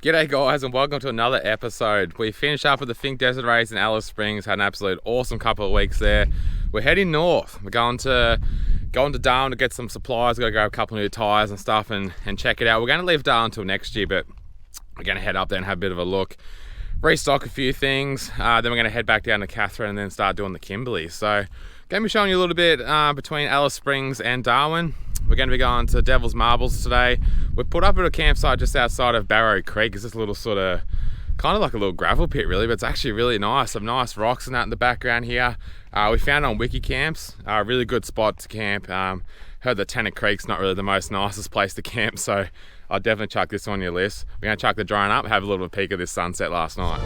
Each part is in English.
G'day guys, and welcome to another episode. We finished up with the Fink Desert Race in Alice Springs, had an absolute awesome couple of weeks there. We're heading north. We're going to Darwin to get some supplies, go grab a couple of new tyres and stuff and check it out. We're going to leave Darwin until next year, but we're going to head up there and have a bit of a look, restock a few things, then we're going to head back down to Catherine and then start doing the Kimberley. So going to be showing you a little bit between Alice Springs and Darwin. We're going to be going to Devil's Marbles today. We're put up at a campsite just outside of Barrow Creek. It's this little sort of, kind of like a little gravel pit really, but it's actually really nice. Some nice rocks and that in the background here. We found it on Wiki Camps, a really good spot to camp. Heard that Tennant Creek's not really the most nicest place to camp, so I'll definitely chuck this on your list. We're going to chuck the drone up, have a little peek of this sunset last night.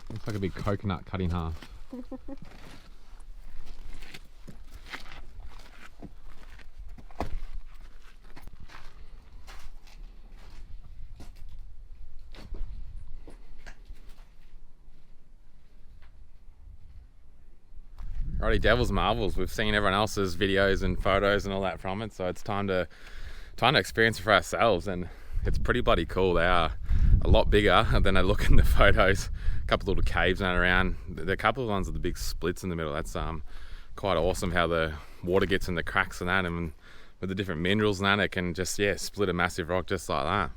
Looks like a big coconut cut in half. Alrighty, Devil's Marbles. We've seen everyone else's videos and photos and all that from it, so it's time to experience it for ourselves, and it's pretty bloody cool. They are a lot bigger than they look in the photos. A couple little caves running around. There are a couple of ones with the big splits in the middle. That's quite awesome how the water gets in the cracks and that, and with the different minerals and that, it can just split a massive rock just like that.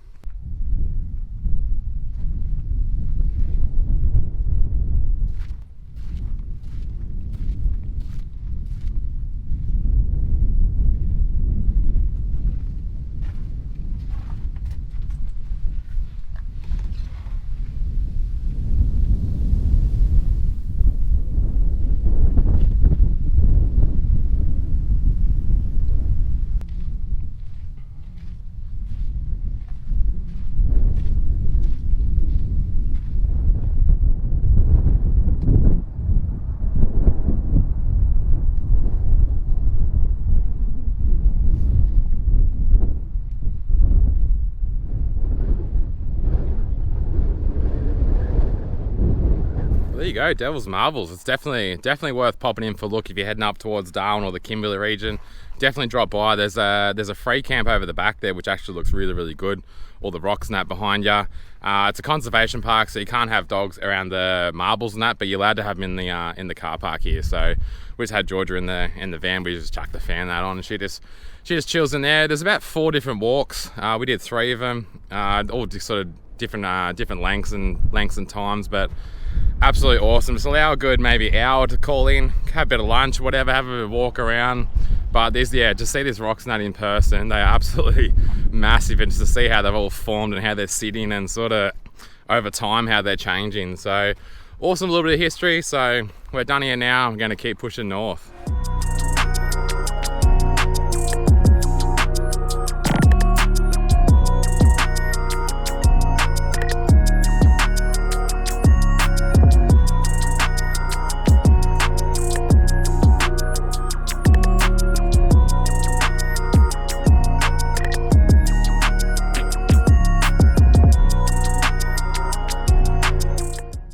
There you go, Devil's Marbles. It's definitely worth popping in for a look if you're heading up towards Darwin or the Kimberley region. Definitely drop by. There's a free camp over the back there, which actually looks really, really good. All the rocks and that behind you. It's a conservation park, so you can't have dogs around the marbles and that, but you're allowed to have them in the car park here. So we just had Georgia in the van. We just chucked the fan that on, and she just chills in there. There's about 4 different walks. We did 3 of them, all sort of different lengths and times, but absolutely awesome. Just allow a good maybe hour to call in, have a bit of lunch, whatever, have a bit of a walk around. But just see these rocks and that in person. They are absolutely massive, and just to see how they've all formed and how they're sitting and sort of over time how they're changing. So awesome little bit of history. So we're done here now. I'm going to keep pushing north.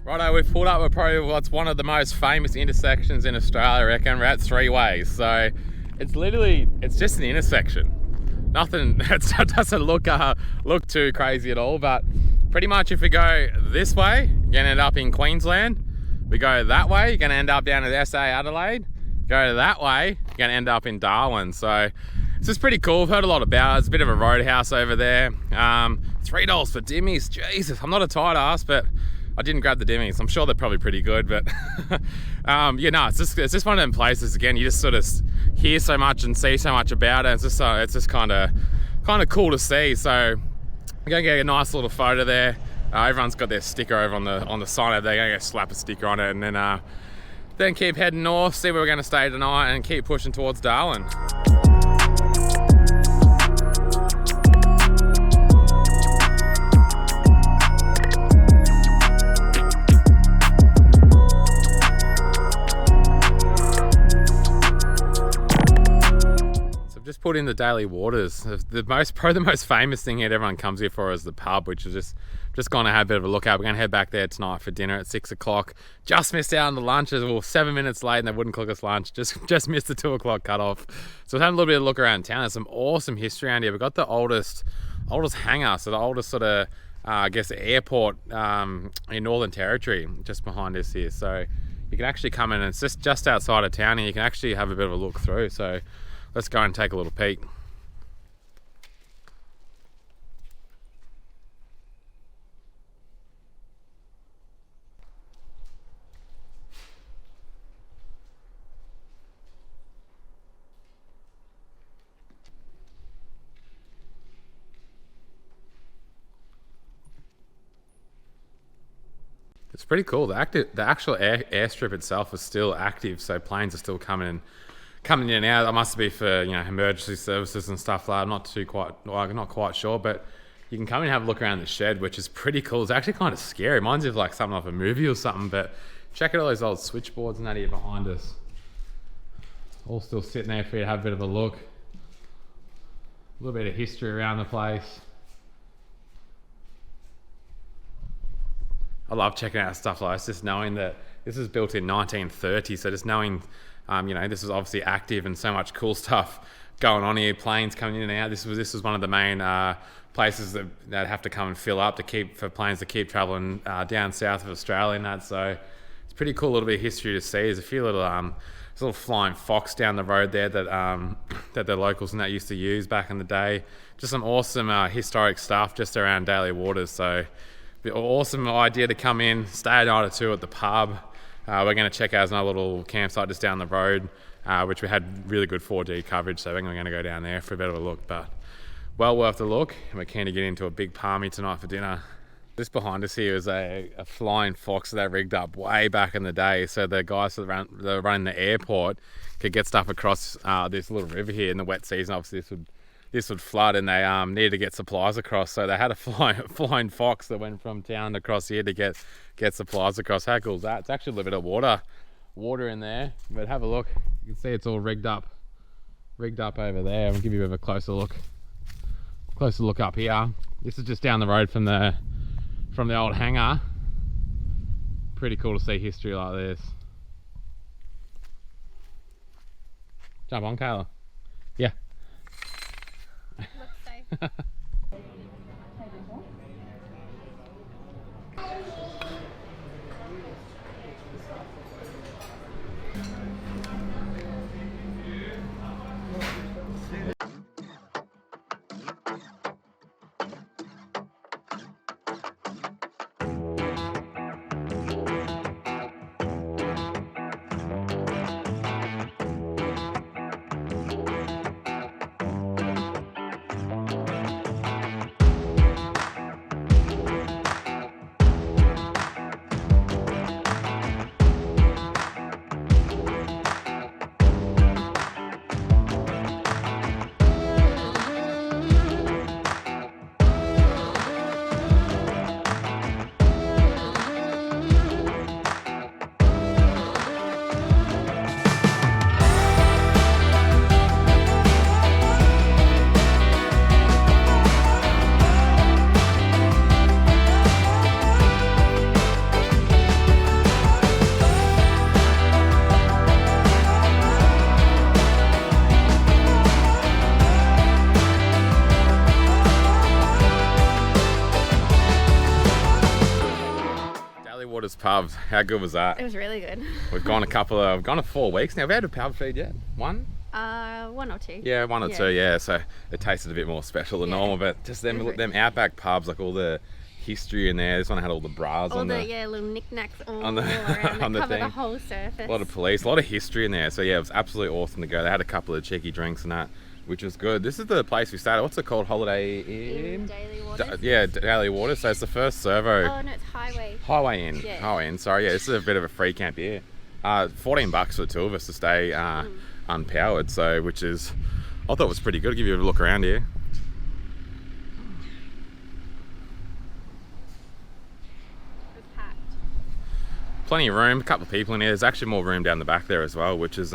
Righto, we've pulled up at probably what's one of the most famous intersections in Australia, I reckon. We're at 3 ways, so it's just an intersection. Nothing, it doesn't look too crazy at all, but pretty much if we go this way, you're gonna end up in Queensland. We go that way, you're gonna end up down at SA Adelaide. Go that way, you're gonna end up in Darwin. So it's just pretty cool. I've heard a lot about it. It's a bit of a roadhouse over there. $3 for dimmies. Jesus, I'm not a tight ass, but I didn't grab the dimmies. I'm sure they're probably pretty good, but it's just one of them places. Again, you just sort of hear so much and see so much about it. It's just kind of kind of cool to see. So we're gonna get a nice little photo there. Everyone's got their sticker over on the sign over there. Gonna go slap a sticker on it, and then keep heading north, see where we're gonna stay tonight, and keep pushing towards Darwin. Just put in the daily waters. Probably the most famous thing here that everyone comes here for is the pub, which is just going to have a bit of a look at. We're going to head back there tonight for dinner at 6 o'clock. Just missed out on the lunch. We were 7 minutes late and they wouldn't cook us lunch. Just missed the 2 o'clock cutoff. So we're having a little bit of a look around town. There's some awesome history around here. We've got the oldest hangar, so the oldest sort of I guess airport in Northern Territory just behind us here. So you can actually come in, and it's just outside of town, and you can actually have a bit of a look through. So let's go and take a little peek. It's pretty cool. The actual airstrip itself is still active, so planes are still coming in and out. That must be for emergency services and stuff like that. I'm not quite sure, but you can come and have a look around the shed, which is pretty cool. It's actually kind of scary. It reminds you of like something off a movie or something. But check out all those old switchboards and that here behind us. All still sitting there for you to have a bit of a look. A little bit of history around the place. I love checking out stuff like this, just knowing that this was built in 1930. So just knowing, this was obviously active and so much cool stuff going on here. Planes coming in and out. This was one of the main places that have to come and fill up for planes to keep traveling down south of Australia and that. So it's pretty cool, little bit of history to see. There's a few little flying fox down the road there that the locals and that used to use back in the day. Just some awesome historic stuff just around Daly Waters. So awesome idea to come in, stay a night or two at the pub. We're going to check out another little campsite just down the road, which we had really good 4D coverage, so we're going to go down there for a bit of a look. But well worth the look, and we're keen to get into a big palmy tonight for dinner. This behind us here is a flying fox that they rigged up way back in the day, so the guys that are running the airport could get stuff across this little river here in the wet season. Obviously this would flood, and they needed to get supplies across, so they had a flying fox that went from town across here to get supplies across. How cool is that? It's actually a little bit of water in there, but have a look. You can see it's all rigged up over there. I'll give you a bit of a closer look up here. This is just down the road from the old hangar. Pretty cool to see history like this. Jump on, Kayla. Yeah. Looks safe. Pub, how good was that? It was really good. We've gone a 4 weeks now. Have we had a pub feed yet? One? One or two. Yeah, one or two, yeah. So it tasted a bit more special than normal, but just them outback pubs, like all the history in there. This one had all the bras little knickknacks on the thing. The whole surface. A lot of police, a lot of history in there. So yeah, it was absolutely awesome to go. They had a couple of cheeky drinks and that. which is good. This is the place we stayed. What's it called? Holiday Inn? Daily Waters. Yeah, Daily Waters. So it's the first servo. Oh no, it's Highway. Highway Inn. Yeah. Highway Inn. Sorry, yeah, this is a bit of a free camp here. $14 for the two of us to stay unpowered. So, which is, I thought it was pretty good. I'll give you a look around here. It's packed. Plenty of room. A couple of people in here. There's actually more room down the back there as well, which is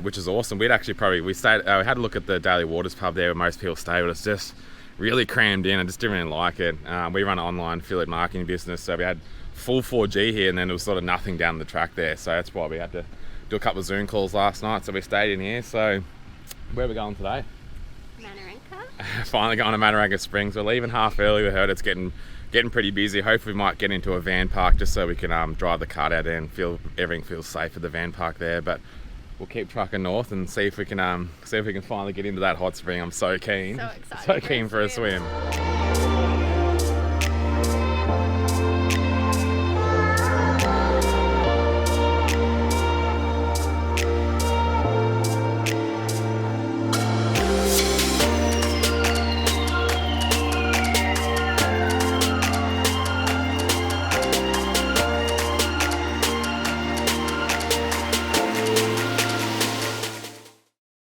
which is awesome. We'd actually we stayed. We had a look at the Daily Waters pub there where most people stay, but it's just really crammed in. I just didn't really like it. We run an online affiliate marketing business, so we had full 4G here, and then there was sort of nothing down the track there. So that's why we had to do a couple of Zoom calls last night. So we stayed in here. So where are we going today? Manaranka. Finally going to Manaranka Springs. We're leaving half early. We heard it's getting pretty busy. Hopefully we might get into a van park just so we can drive the cart out there and everything feels safe at the van park there. But we'll keep trucking north and see if we can finally get into that hot spring. I'm so keen. So excited. So keen for a swim.